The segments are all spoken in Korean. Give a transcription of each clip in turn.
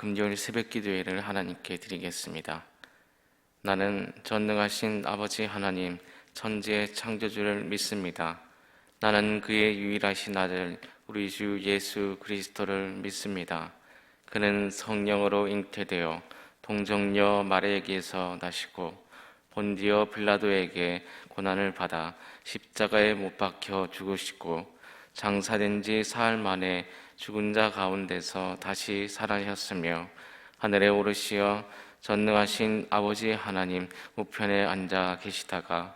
금요일 새벽 기도회를 하나님께 드리겠습니다. 나는 전능하신 아버지 하나님, 천지의 창조주를 믿습니다. 나는 그의 유일하신 아들, 우리 주 예수 그리스도를 믿습니다. 그는 성령으로 잉태되어 동정녀 마리아에게서 나시고 본디오 빌라도에게 고난을 받아 십자가에 못 박혀 죽으시고 장사된 지 사흘 만에 죽은 자 가운데서 다시 살아나셨으며 하늘에 오르시어 전능하신 아버지 하나님 우편에 앉아 계시다가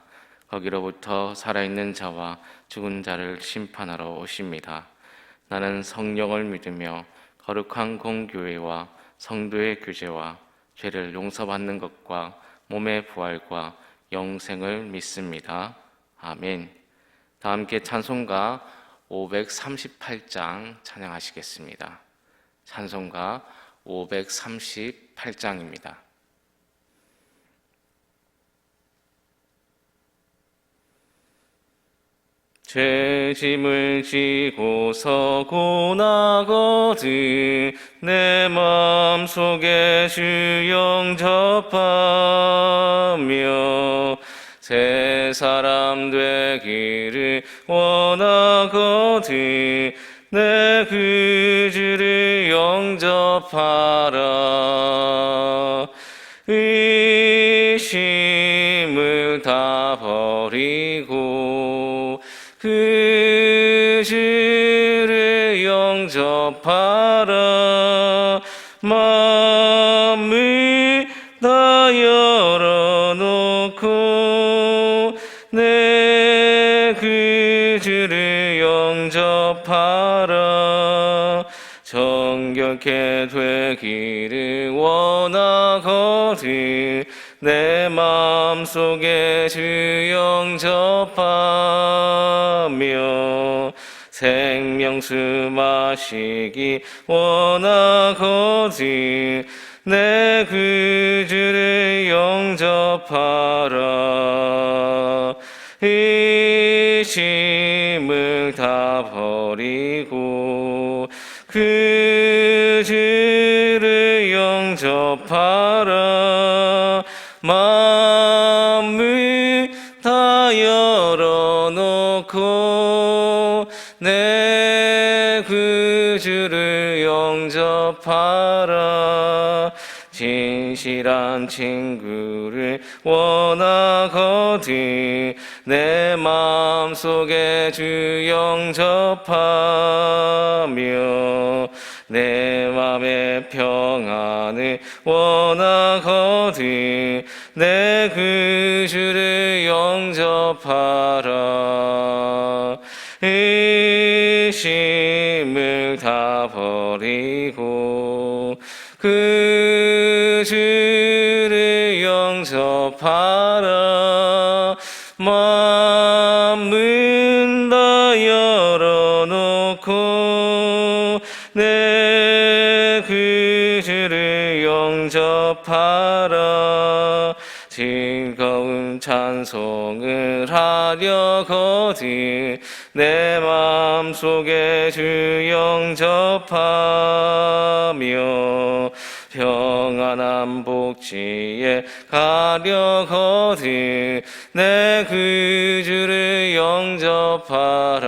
거기로부터 살아있는 자와 죽은 자를 심판하러 오십니다. 나는 성령을 믿으며 거룩한 공교회와 성도의 교제와 죄를 용서받는 것과 몸의 부활과 영생을 믿습니다. 아멘. 다 함께 찬송가 538장 찬양하시겠습니다. 찬송가 538장입니다. 죄짐을 지고 서고 나거든 내 마음속에 주 영접하며 새 사람 되기를 원하거든 내 그 주를 영접하라. 의심을 다 버리고 그 주를 영접하라. 마음을 다 열어놓고 내 그 주를 영접하라. 정결케 되기를 원하거든 내 마음속에 주 영접하며 생명수 마시기 원하거든 내 그 주를 영접하라. 의심을 다 버리고 그 주를 영접하라. 마음을 다 열어놓고 내 그 주를 영접하라. 진실한 친구를 원하거든 내 마음속에 주 영접하며 내 맘의 평안을 원하거든 내 그 주를 영접하라. 의심을 다 버리고 그 주를 영접하라. 마음은 다 열어놓고 내 그 주를 영접하라. 즐거운 찬송을 하려거든 내 마음속에 주 영접하며 평안한 복지에 가려거든 내 그 주를 영접하라.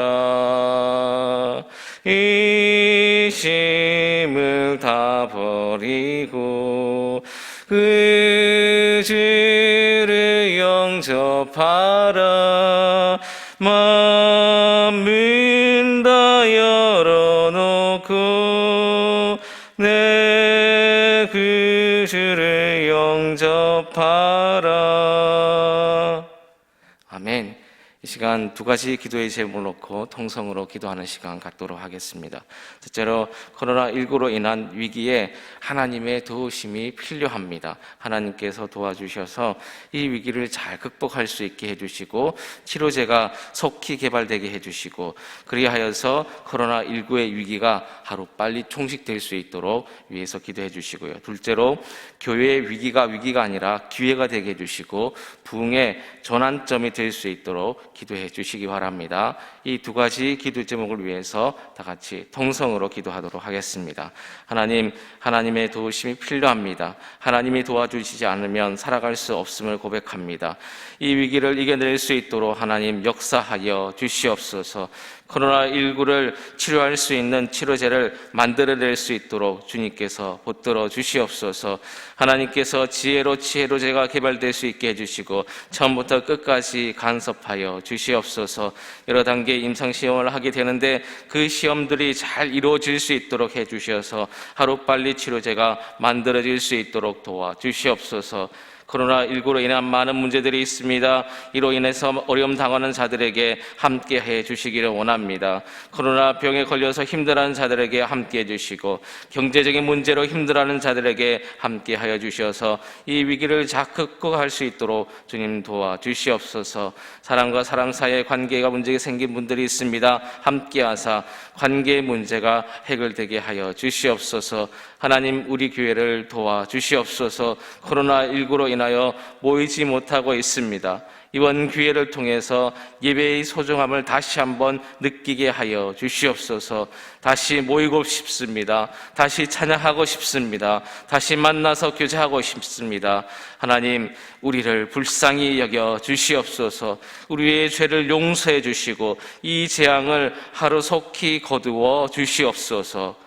의심을 다 버리고 그 주를 영접하라. 마음은 다 열어놓고 내 그 주를 영접하라. 아멘. 이 시간 두 가지 기도의 제목을 놓고 통성으로 기도하는 시간 갖도록 하겠습니다. 첫째로 코로나19로 인한 위기에 하나님의 도우심이 필요합니다. 하나님께서 도와주셔서 이 위기를 잘 극복할 수 있게 해주시고 치료제가 속히 개발되게 해주시고 그리하여서 코로나19의 위기가 하루빨리 종식될 수 있도록 위해서 기도해 주시고요. 둘째로 교회의 위기가 아니라 기회가 되게 해주시고 부흥의 전환점이 될 수 있도록 기도해 주시기 바랍니다. 이 두 가지 기도 제목을 위해서 다 같이 통성으로 기도하도록 하겠습니다. 하나님, 하나님의 도우심이 필요합니다. 하나님이 도와주시지 않으면 살아갈 수 없음을 고백합니다. 이 위기를 이겨낼 수 있도록 하나님 역사하여 주시옵소서. 코로나19를 치료할 수 있는 치료제를 만들어낼 수 있도록 주님께서 붙들어 주시옵소서. 하나님께서 치료제가 개발될 수 있게 해주시고 처음부터 끝까지 간섭하여 주시옵소서. 여러 단계 임상시험을 하게 되는데 그 시험들이 잘 이루어질 수 있도록 해주셔서 하루빨리 치료제가 만들어질 수 있도록 도와주시옵소서. 코로나19로 인한 많은 문제들이 있습니다. 이로 인해서 어려움 당하는 자들에게 함께 해 주시기를 원합니다. 코로나 병에 걸려서 힘들어하는 자들에게 함께 해 주시고 경제적인 문제로 힘들어하는 자들에게 함께 하여 주셔서 이 위기를 잘 극복할 수 있도록 주님 도와주시옵소서. 사람과 사람 사이의 관계가 문제가 생긴 분들이 있습니다. 함께 하사 관계의 문제가 해결되게 하여 주시옵소서. 하나님, 우리 교회를 도와주시옵소서. 코로나19로 인하여 모이지 못하고 있습니다. 이번 기회를 통해서 예배의 소중함을 다시 한번 느끼게 하여 주시옵소서. 다시 모이고 싶습니다. 다시 찬양하고 싶습니다. 다시 만나서 교제하고 싶습니다. 하나님, 우리를 불쌍히 여겨 주시옵소서. 우리의 죄를 용서해 주시고 이 재앙을 하루속히 거두어 주시옵소서.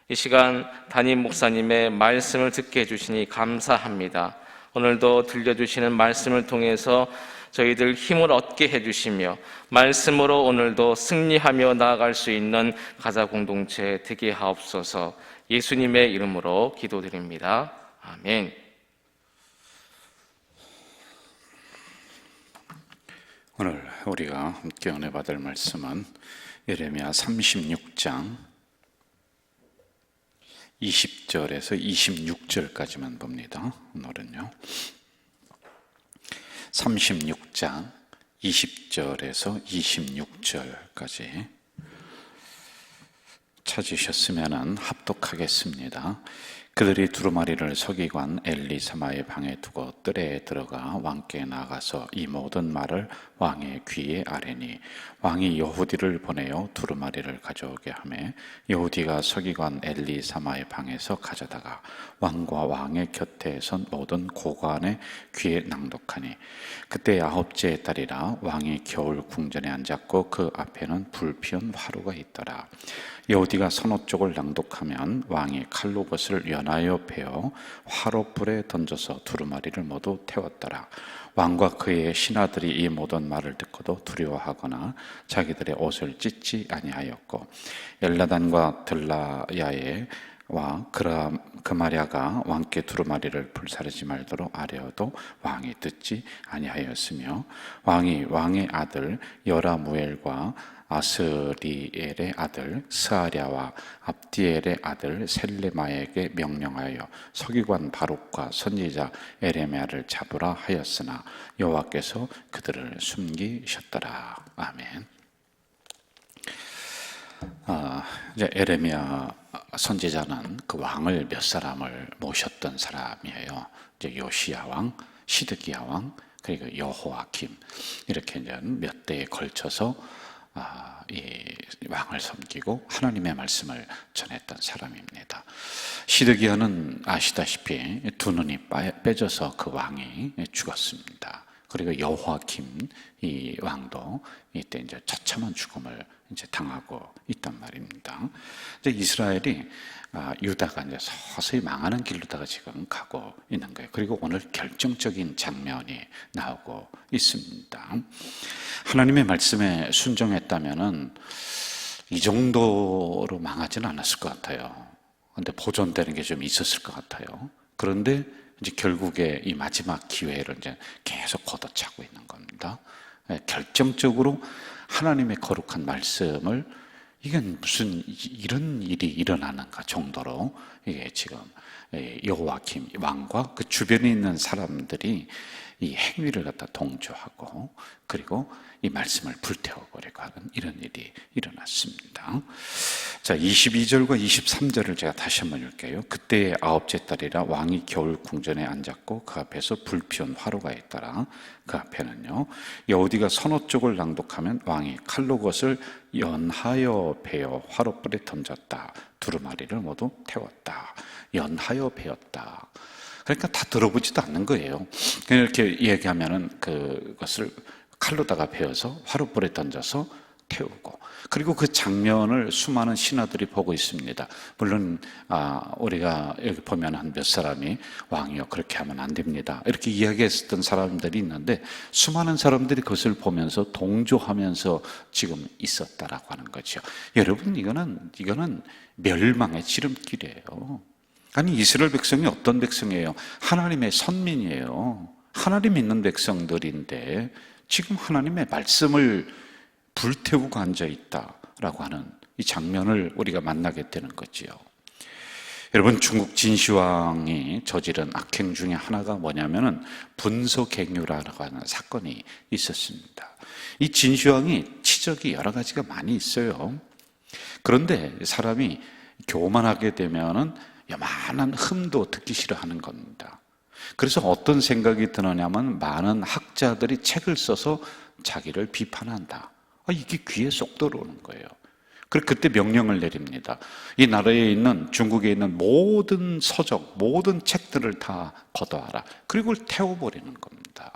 이 시간 담임 목사님의 말씀을 듣게 해주시니 감사합니다. 오늘도 들려주시는 말씀을 통해서 저희들 힘을 얻게 해주시며 말씀으로 오늘도 승리하며 나아갈 수 있는 가자 공동체 되게 하옵소서. 예수님의 이름으로 기도드립니다. 아멘. 오늘 우리가 함께 은혜 받을 말씀은 예레미야 36장 20절에서 26절까지만 봅니다. 오늘은요 36장 20절에서 26절까지 찾으셨으면 합독하겠습니다. 그들이 두루마리를 서기관 엘리사마의 방에 두고 뜰에 들어가 왕께 나가서 이 모든 말을 왕의 귀에 아뢰니 왕이 여후디를 보내어 두루마리를 가져오게 하매 여후디가 서기관 엘리사마의 방에서 가져다가 왕과 왕의 곁에 선 모든 고관의 귀에 낭독하니 그때 아홉째의 달이라 왕이 겨울 궁전에 앉았고 그 앞에는 불피운 화루가 있더라. 여호디가 서너 쪽을 낭독하면 왕이 칼로 그것을 연하여 베어 화롯불에 던져서 두루마리를 모두 태웠더라. 왕과 그의 신하들이 이 모든 말을 듣고도 두려워하거나 자기들의 옷을 찢지 아니하였고 엘라단과 들라야의 와 그마랴가 왕께 두루마리를 불사르지 말도록 아뢰어도 왕이 듣지 아니하였으며 왕이 왕의 아들 여라무엘과 아스리엘의 아들 스아랴와 압디엘의 아들 셀레마에게 명령하여 서기관 바룩과 선지자 에레미야를 잡으라 하였으나 여호와께서 그들을 숨기셨더라. 아멘. 이제 에레미야 선지자는 그 왕을 몇 사람을 모셨던 사람이에요. 이제 요시야 왕, 시드기야 왕, 그리고 여호아김 이렇게 이제 몇 대에 걸쳐서 이 왕을 섬기고 하나님의 말씀을 전했던 사람입니다. 시드기야는 아시다시피 두 눈이 빼져서 그 왕이 죽었습니다. 그리고 여호아김 이 왕도 이때 이제 처참한 죽음을 이제 당하고 있단 말입니다. 이제 이스라엘이 유다가 이제 서서히 망하는 길로다가 지금 가고 있는 거예요. 그리고 오늘 결정적인 장면이 나오고 있습니다. 하나님의 말씀에 순종했다면은 이 정도로 망하지는 않았을 것 같아요. 근데 보존되는 게 좀 있었을 것 같아요. 그런데 이제 결국에 이 마지막 기회를 이제 계속 걷어차고 있는 겁니다. 결정적으로 하나님의 거룩한 말씀을 이건 무슨 이런 일이 일어나는가 정도로 이게 지금 여호와김 왕과 그 주변에 있는 사람들이 이 행위를 갖다 동조하고 그리고 이 말씀을 불태워버리고 하는 이런 일이 일어났습니다. 자, 22절과 23절을 제가 다시 한번 읽게요. 그때 아홉째 달이라 왕이 겨울 궁전에 앉았고 그 앞에서 불피운 화로가 있더라. 그 앞에는요, 여우디가 서너 쪽을 낭독하면 왕이 칼로 그것을 연하여 베어 화로불에 던졌다. 두루마리를 모두 태웠다. 연하여 베었다. 그러니까 다 들어보지도 않는 거예요. 그냥 이렇게 얘기하면은 그것을 칼로다가 베어서 화로불에 던져서 태우고, 그리고 그 장면을 수많은 신하들이 보고 있습니다. 물론 우리가 여기 보면 한 몇 사람이 왕이요 그렇게 하면 안 됩니다 이렇게 이야기했었던 사람들이 있는데, 수많은 사람들이 그것을 보면서 동조하면서 지금 있었다라고 하는 거죠. 여러분, 이거는 멸망의 지름길이에요. 아니, 이스라엘 백성이 어떤 백성이에요? 하나님의 선민이에요. 하나님 믿는 백성들인데 지금 하나님의 말씀을 불태우고 앉아있다라고 하는 이 장면을 우리가 만나게 되는 거지요. 여러분, 중국 진시황이 저지른 악행 중에 하나가 뭐냐면은 분서갱유라고 하는 사건이 있었습니다. 이 진시황이 치적이 여러 가지가 많이 있어요. 그런데 사람이 교만하게 되면은 요만한 흠도 듣기 싫어하는 겁니다. 그래서 어떤 생각이 드느냐면, 많은 학자들이 책을 써서 자기를 비판한다. 이게 귀에 쏙 들어오는 거예요. 그리고 그때 명령을 내립니다. 이 나라에 있는, 중국에 있는 모든 서적, 모든 책들을 다 걷어와라. 그리고 태워버리는 겁니다.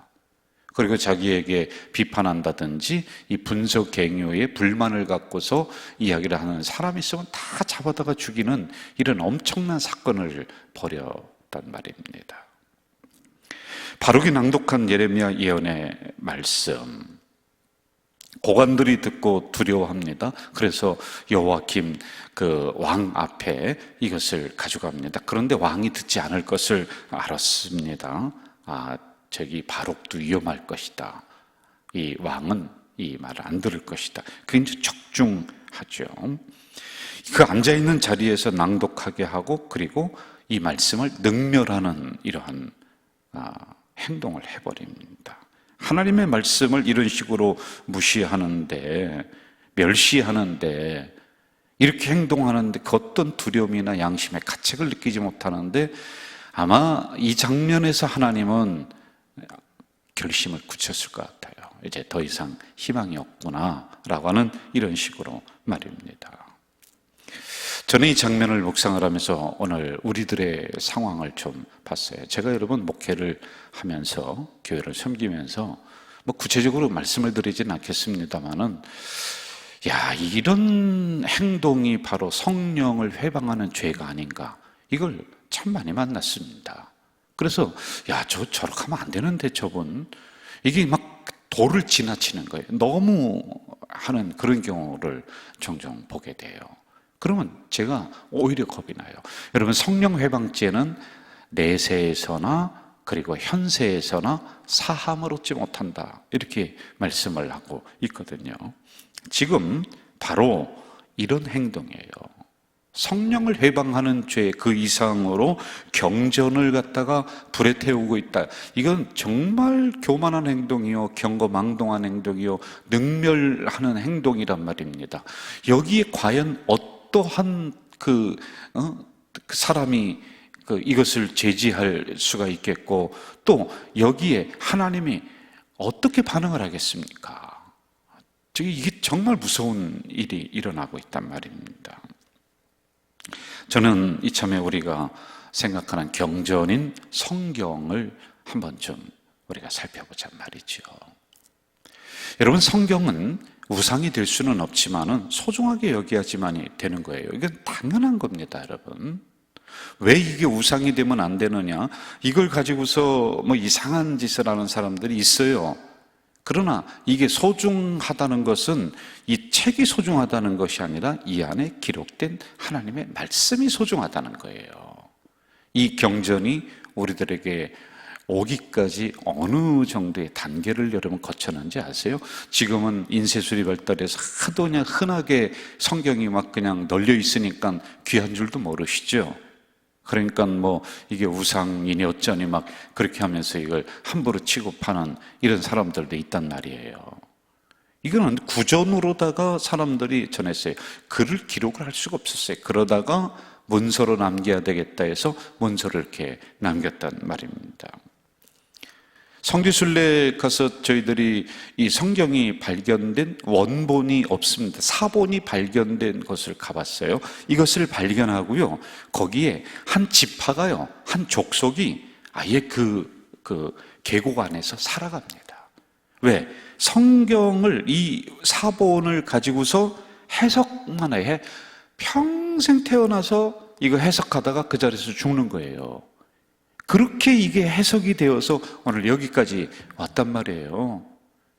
그리고 자기에게 비판한다든지 이 분석갱유에 불만을 갖고서 이야기를 하는 사람이 있으면 다 잡아다가 죽이는 이런 엄청난 사건을 벌였단 말입니다. 바룩이 낭독한 예레미야 예언의 말씀, 고관들이 듣고 두려워합니다. 그래서 여호와김 그 왕 앞에 이것을 가져갑니다. 그런데 왕이 듣지 않을 것을 알았습니다. 저기 바룩도 위험할 것이다. 이 왕은 이 말을 안 들을 것이다. 그게 이제 적중하죠. 그 앉아있는 자리에서 낭독하게 하고, 그리고 이 말씀을 능멸하는 이러한 행동을 해버립니다. 하나님의 말씀을 이런 식으로 무시하는데, 멸시하는데, 이렇게 행동하는데 그 어떤 두려움이나 양심의 가책을 느끼지 못하는데, 아마 이 장면에서 하나님은 결심을 굳혔을 것 같아요. 이제 더 이상 희망이 없구나라고 하는 이런 식으로 말입니다. 저는 이 장면을 묵상을 하면서 오늘 우리들의 상황을 좀 봤어요. 제가 여러분 목회를 하면서, 교회를 섬기면서 구체적으로 말씀을 드리진 않겠습니다만은, 이런 행동이 바로 성령을 회방하는 죄가 아닌가, 이걸 참 많이 만났습니다. 그래서 저렇게 하면 안 되는데 저분, 이게 막 도를 지나치는 거예요. 너무 하는 그런 경우를 종종 보게 돼요. 그러면 제가 오히려 겁이 나요. 여러분, 성령 회방죄는 내세에서나 그리고 현세에서나 사함을 얻지 못한다, 이렇게 말씀을 하고 있거든요. 지금 바로 이런 행동이에요. 성령을 회방하는 죄 그 이상으로 경전을 갖다가 불에 태우고 있다. 이건 정말 교만한 행동이요, 경거망동한 행동이요, 능멸하는 행동이란 말입니다. 여기에 과연 어떠한 그 사람이 이것을 제지할 수가 있겠고, 또 여기에 하나님이 어떻게 반응을 하겠습니까? 이게 정말 무서운 일이 일어나고 있단 말입니다. 저는 이참에 우리가 생각하는 경전인 성경을 한번 좀 우리가 살펴보자 말이죠. 여러분, 성경은 우상이 될 수는 없지만은 소중하게 여겨야지만이 되는 거예요. 이건 당연한 겁니다, 여러분. 왜 이게 우상이 되면 안 되느냐? 이걸 가지고서 이상한 짓을 하는 사람들이 있어요. 그러나 이게 소중하다는 것은 이 책이 소중하다는 것이 아니라 이 안에 기록된 하나님의 말씀이 소중하다는 거예요. 이 경전이 우리들에게 오기까지 어느 정도의 단계를 여러분 거쳤는지 아세요? 지금은 인쇄술이 발달해서 하도 그냥 흔하게 성경이 막 그냥 널려 있으니까 귀한 줄도 모르시죠? 그러니까 뭐 이게 우상이니 어쩌니 막 그렇게 하면서 이걸 함부로 취급하는 이런 사람들도 있단 말이에요. 이거는 구전으로다가 사람들이 전했어요. 글을 기록을 할 수가 없었어요. 그러다가 문서로 남겨야 되겠다 해서 문서를 이렇게 남겼단 말입니다. 성지순례 가서 저희들이 이 성경이 발견된 원본이 없습니다. 사본이 발견된 곳을 가봤어요. 이것을 발견하고요, 거기에 한 지파가요, 한 족속이 아예 그 계곡 안에서 살아갑니다. 왜? 성경을, 이 사본을 가지고서 해석만 해. 평생 태어나서 이거 해석하다가 그 자리에서 죽는 거예요. 그렇게 이게 해석이 되어서 오늘 여기까지 왔단 말이에요.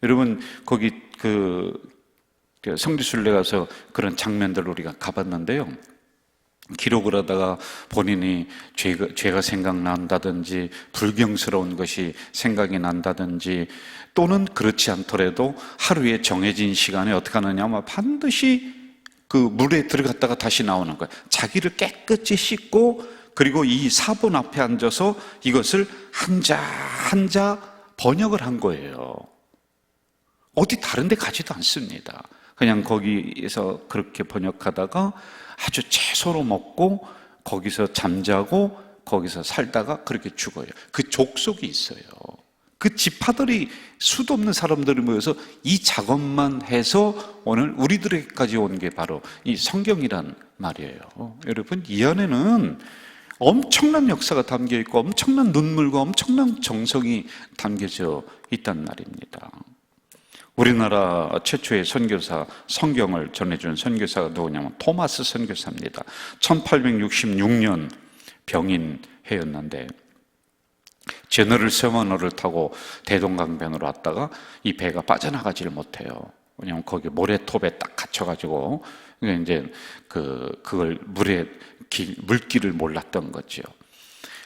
여러분, 거기 성지순례 가서 그런 장면들 우리가 가봤는데요, 기록을 하다가 본인이 죄가 생각난다든지 불경스러운 것이 생각이 난다든지, 또는 그렇지 않더라도 하루에 정해진 시간에 어떻게 하느냐, 반드시 그 물에 들어갔다가 다시 나오는 거예요. 자기를 깨끗이 씻고, 그리고 이 사본 앞에 앉아서 이것을 한자 한자 번역을 한 거예요. 어디 다른 데 가지도 않습니다. 그냥 거기에서 그렇게 번역하다가 아주 채소로 먹고 거기서 잠자고 거기서 살다가 그렇게 죽어요. 그 족속이 있어요. 그 지파들이, 수도 없는 사람들이 모여서 이 작업만 해서 오늘 우리들에게까지 온 게 바로 이 성경이란 말이에요. 여러분, 이 안에는 엄청난 역사가 담겨 있고 엄청난 눈물과 엄청난 정성이 담겨져 있단 말입니다. 우리나라 최초의 선교사, 성경을 전해준 선교사가 누구냐면 토마스 선교사입니다. 1866년 병인해였는데 제너럴 세머너를 타고 대동강변으로 왔다가 이 배가 빠져나가지를 못해요. 왜냐하면 거기 모래톱에 딱 갇혀가지고 이제 그걸 물길을 몰랐던 거죠.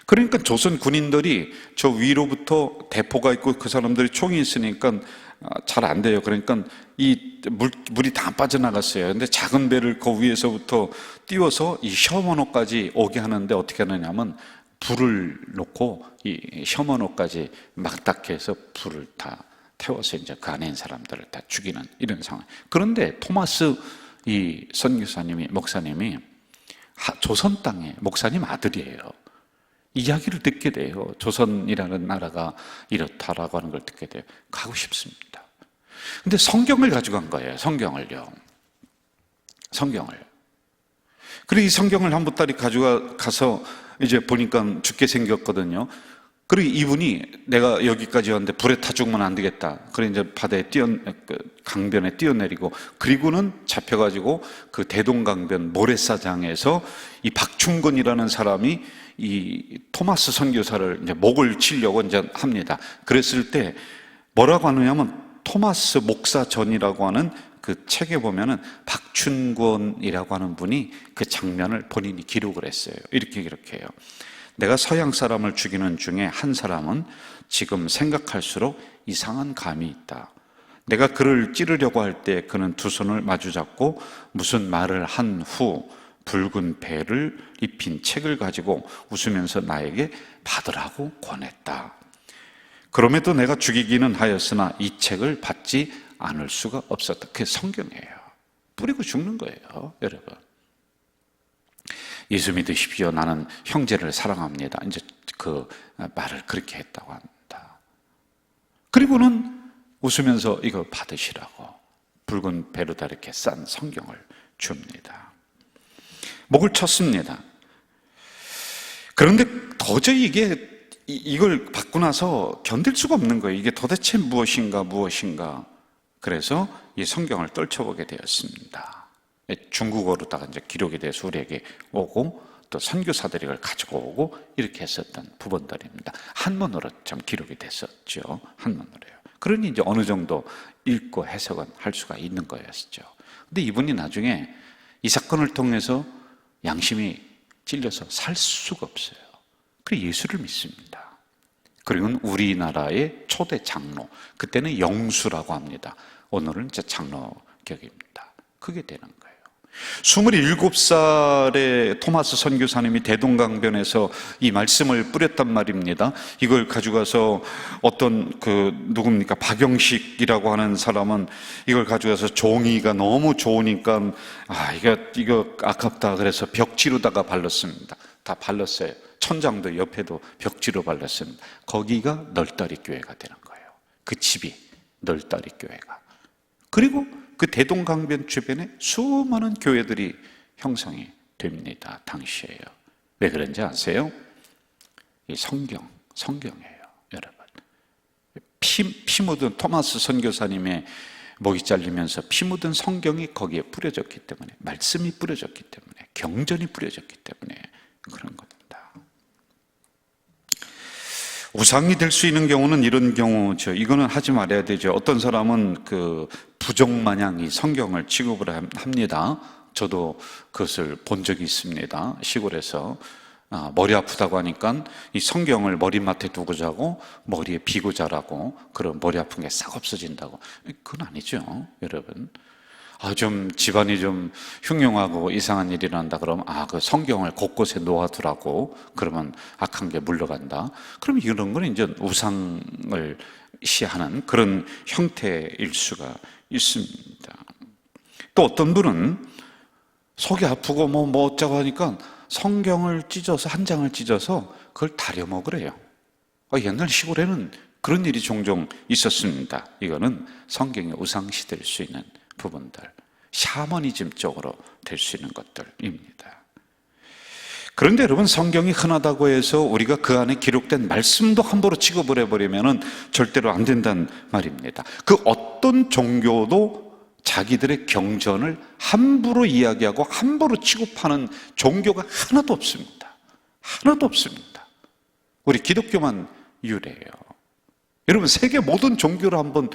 그러니까 조선 군인들이 저 위로부터 대포가 있고 그 사람들이 총이 있으니까 잘 안 돼요. 그러니까 이 물이 다 빠져나갔어요. 근데 작은 배를 그 위에서부터 띄워서 이 셔먼호까지 오게 하는데 어떻게 하느냐면 불을 놓고 이 셔먼호까지 막닥해서 불을 다 태워서 이제 그 안에 있는 사람들을 다 죽이는 이런 상황. 그런데 토마스 이 선교사님이, 목사님이 조선 땅의 목사님 아들이에요. 이야기를 듣게 돼요. 조선이라는 나라가 이렇다라고 하는 걸 듣게 돼요. 가고 싶습니다. 근데 성경을 가져간 거예요. 성경을요. 성경을. 그리고 이 성경을 한 보따리 가져가서 이제 보니까 죽게 생겼거든요. 그리고 이분이 내가 여기까지 왔는데 불에 타 죽으면 안 되겠다. 그래 이제 바다에 강변에 뛰어내리고, 그리고는 잡혀가지고 그 대동강변 모래사장에서 이 박충근이라는 사람이 이 토마스 선교사를 이제 목을 치려고 이제 합니다. 그랬을 때 뭐라고 하느냐면 토마스 목사전이라고 하는 그 책에 보면은 박춘권이라고 하는 분이 그 장면을 본인이 기록을 했어요. 이렇게 해요. 내가 서양 사람을 죽이는 중에 한 사람은 지금 생각할수록 이상한 감이 있다. 내가 그를 찌르려고 할 때 그는 두 손을 마주 잡고 무슨 말을 한 후 붉은 배를 입힌 책을 가지고 웃으면서 나에게 받으라고 권했다. 그럼에도 내가 죽이기는 하였으나 이 책을 받지 않을 수가 없었다. 그게 성경이에요. 뿌리고 죽는 거예요, 여러분. 예수 믿으십시오. 나는 형제를 사랑합니다. 이제 그 말을 그렇게 했다고 합니다. 그리고는 웃으면서 이거 받으시라고 붉은 배로다 이렇게 싼 성경을 줍니다. 목을 쳤습니다. 그런데 도저히 이걸 받고 나서 견딜 수가 없는 거예요. 이게 도대체 무엇인가. 그래서 이 성경을 떨쳐보게 되었습니다. 중국어로다가 이제 기록이 돼서 우리에게 오고, 또 선교사들이 이걸 가지고 오고 이렇게 했었던 부분들입니다. 한문으로 좀 기록이 됐었죠. 한문으로요. 그러니 이제 어느 정도 읽고 해석은 할 수가 있는 거였죠. 근데 이분이 나중에 이 사건을 통해서 양심이 찔려서 살 수가 없어요. 그래서 예수를 믿습니다. 그리고는 우리나라의 초대 장로, 그때는 영수라고 합니다. 오늘은 이제 장로격입니다. 그게 되는 거예요. 27살의 토마스 선교사님이 대동강변에서 이 말씀을 뿌렸단 말입니다. 이걸 가져가서 어떤 누굽니까? 박영식이라고 하는 사람은 이걸 가져가서 종이가 너무 좋으니까 이거 아깝다 그래서 벽지로다가 발랐습니다. 다 발랐어요. 천장도 옆에도 벽지로 발랐습니다. 거기가 널다리 교회가 되는 거예요. 그 집이 널다리 교회가. 그리고 그 대동강변 주변에 수많은 교회들이 형성이 됩니다. 당시에요. 왜 그런지 아세요? 이 성경이에요, 여러분. 피 묻은 토마스 선교사님의 목이 잘리면서 피 묻은 성경이 거기에 뿌려졌기 때문에, 말씀이 뿌려졌기 때문에, 경전이 뿌려졌기 때문에 그런 겁니다. 우상이 될 수 있는 경우는 이런 경우죠. 이거는 하지 말아야 되죠. 어떤 사람은 부정마냥 이 성경을 취급을 합니다. 저도 그것을 본 적이 있습니다. 시골에서 머리 아프다고 하니까 이 성경을 머리맡에 두고 자고 머리에 비고 자라고, 그럼 머리 아픈 게 싹 없어진다고. 그건 아니죠, 여러분. 좀 집안이 좀 흉흉하고 이상한 일이 난다 그러면 그 성경을 곳곳에 놓아두라고, 그러면 악한 게 물러간다. 그럼 이런 건 이제 우상을 시하는 그런 형태일 수가 있습니다. 또 어떤 분은 속이 아프고 뭐 어쩌고 하니까 성경을 찢어서, 한 장을 찢어서 그걸 다려 먹으래요. 옛날 시골에는 그런 일이 종종 있었습니다. 이거는 성경의 우상시 될 수 있는 부분들, 샤머니즘 쪽으로 될 수 있는 것들입니다. 그런데 여러분, 성경이 흔하다고 해서 우리가 그 안에 기록된 말씀도 함부로 취급을 해버리면 절대로 안 된다는 말입니다. 그 어떤 종교도 자기들의 경전을 함부로 이야기하고 함부로 취급하는 종교가 하나도 없습니다. 하나도 없습니다. 우리 기독교만 유래해요. 여러분, 세계 모든 종교를 한번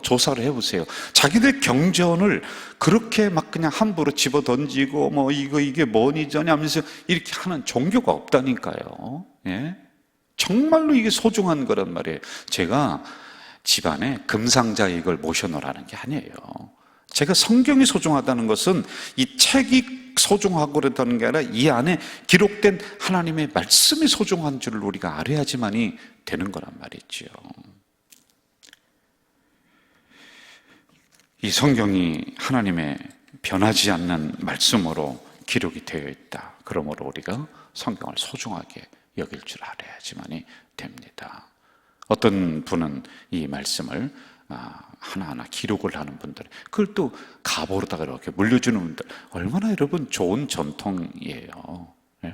조사를 해보세요. 자기들 경전을 그렇게 막 그냥 함부로 집어 던지고 이게 뭐니 저니 하면서 이렇게 하는 종교가 없다니까요. 예? 정말로 이게 소중한 거란 말이에요. 제가 집안에 금상자 이걸 모셔놓으라는 게 아니에요. 제가 성경이 소중하다는 것은 이 책이 소중하고 그렇다는 게 아니라 이 안에 기록된 하나님의 말씀이 소중한 줄을 우리가 알아야지만이 되는 거란 말이죠. 이 성경이 하나님의 변하지 않는 말씀으로 기록이 되어 있다. 그러므로 우리가 성경을 소중하게 여길 줄 알아야지만이 됩니다. 어떤 분은 이 말씀을 하나하나 기록을 하는 분들, 그걸 또 갑오로다가 이렇게 물려주는 분들, 얼마나 여러분 좋은 전통이에요. 예?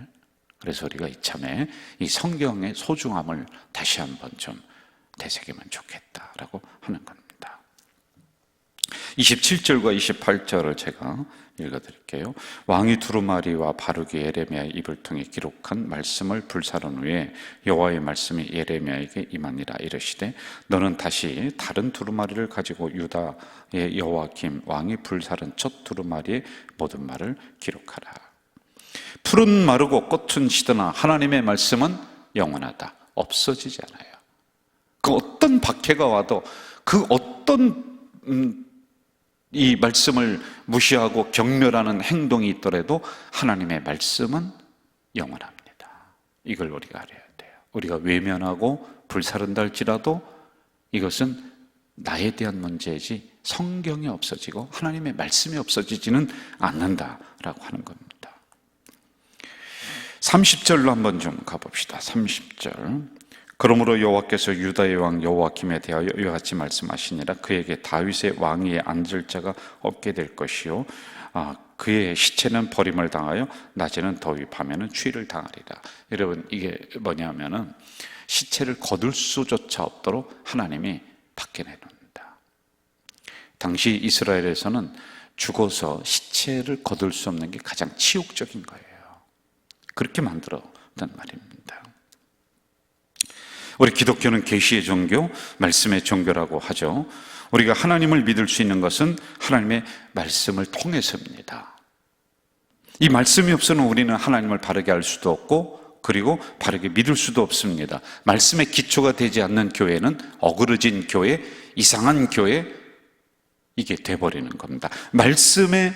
그래서 우리가 이참에 이 성경의 소중함을 다시 한번 좀 되새기면 좋겠다라고 하는 겁니다. 27절과 28절을 제가 읽어드릴게요. 왕이 두루마리와 바루기 예레미야의 입을 통해 기록한 말씀을 불사른 후에 여호와의 말씀이 예레미야에게 임하니라. 이르시되 너는 다시 다른 두루마리를 가지고 유다의 여호와김 왕이 불사른 첫 두루마리의 모든 말을 기록하라. 풀은 마르고 꽃은 시드나 하나님의 말씀은 영원하다. 없어지지 않아요. 그 어떤 박해가 와도, 그 어떤 이 말씀을 무시하고 경멸하는 행동이 있더라도 하나님의 말씀은 영원합니다. 이걸 우리가 알아야 돼요. 우리가 외면하고 불사른다 할지라도 이것은 나에 대한 문제이지 성경이 없어지고 하나님의 말씀이 없어지지는 않는다라고 하는 겁니다. 30절로 한번 좀 가봅시다. 30절. 그러므로 여호와께서 유다의 왕 여호와김에 대하여 이와 같이 말씀하시니라. 그에게 다윗의 왕위에 앉을 자가 없게 될 것이요 그의 시체는 버림을 당하여 낮에는 더위 밤에는 추위를 당하리라. 여러분, 이게 뭐냐면은 시체를 거둘 수조차 없도록 하나님이 밖에 내놓는다. 당시 이스라엘에서는 죽어서 시체를 거둘 수 없는 게 가장 치욕적인 거예요. 그렇게 만들었단 말입니다. 우리 기독교는 계시의 종교, 말씀의 종교라고 하죠. 우리가 하나님을 믿을 수 있는 것은 하나님의 말씀을 통해서입니다. 이 말씀이 없으면 우리는 하나님을 바르게 알 수도 없고, 그리고 바르게 믿을 수도 없습니다. 말씀의 기초가 되지 않는 교회는 어그러진 교회, 이상한 교회, 이게 돼버리는 겁니다. 말씀의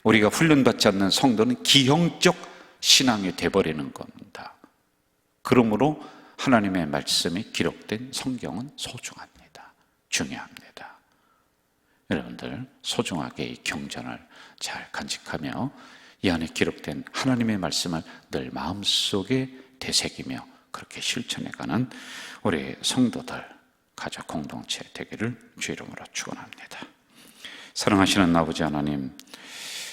우리가 훈련받지 않는 성도는 기형적 신앙이 돼버리는 겁니다. 그러므로 하나님의 말씀이 기록된 성경은 소중합니다. 중요합니다. 여러분들 소중하게 이 경전을 잘 간직하며 이 안에 기록된 하나님의 말씀을 늘 마음속에 되새기며 그렇게 실천해가는 우리 성도들, 가족 공동체 되기를 주 이름으로 축원합니다. 사랑하시는 아버지 하나님,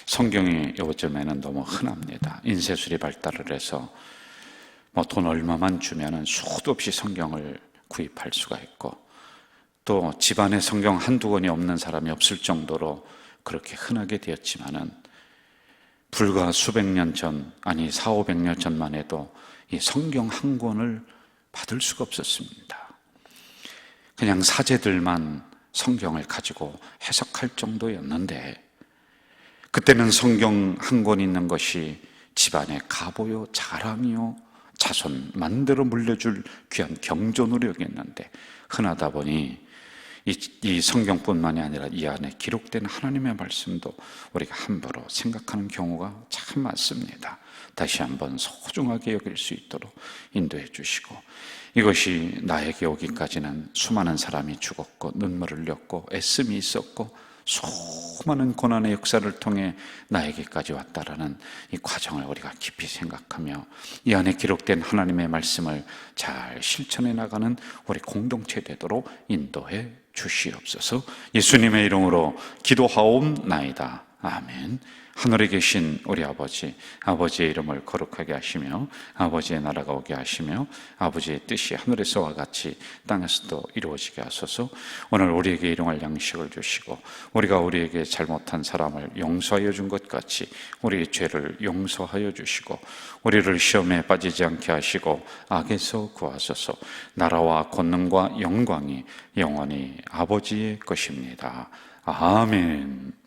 성경이 요즘에는 너무 흔합니다. 인쇄술이 발달을 해서 돈 얼마만 주면은 수도 없이 성경을 구입할 수가 있고, 또 집안에 성경 한두 권이 없는 사람이 없을 정도로 그렇게 흔하게 되었지만은 불과 수백 년 전, 아니 400~500년 전만 해도 이 성경 한 권을 받을 수가 없었습니다. 그냥 사제들만 성경을 가지고 해석할 정도였는데, 그때는 성경 한 권 있는 것이 집안의 가보요 자랑이요 자손 만들어 물려줄 귀한 경전으로 여겼는데, 흔하다 보니 이 성경뿐만이 아니라 이 안에 기록된 하나님의 말씀도 우리가 함부로 생각하는 경우가 참 많습니다. 다시 한번 소중하게 여길 수 있도록 인도해 주시고, 이것이 나에게 오기까지는 수많은 사람이 죽었고 눈물을 흘렸고 애씀이 있었고 수많은 고난의 역사를 통해 나에게까지 왔다라는 이 과정을 우리가 깊이 생각하며 이 안에 기록된 하나님의 말씀을 잘 실천해 나가는 우리 공동체 되도록 인도해 주시옵소서. 예수님의 이름으로 기도하옵나이다. 아멘. 하늘에 계신 우리 아버지, 아버지의 이름을 거룩하게 하시며 아버지의 나라가 오게 하시며 아버지의 뜻이 하늘에서와 같이 땅에서도 이루어지게 하소서. 오늘 우리에게 일용할 양식을 주시고 우리가 우리에게 잘못한 사람을 용서하여 준 것 같이 우리의 죄를 용서하여 주시고 우리를 시험에 빠지지 않게 하시고 악에서 구하소서. 나라와 권능과 영광이 영원히 아버지의 것입니다. 아멘.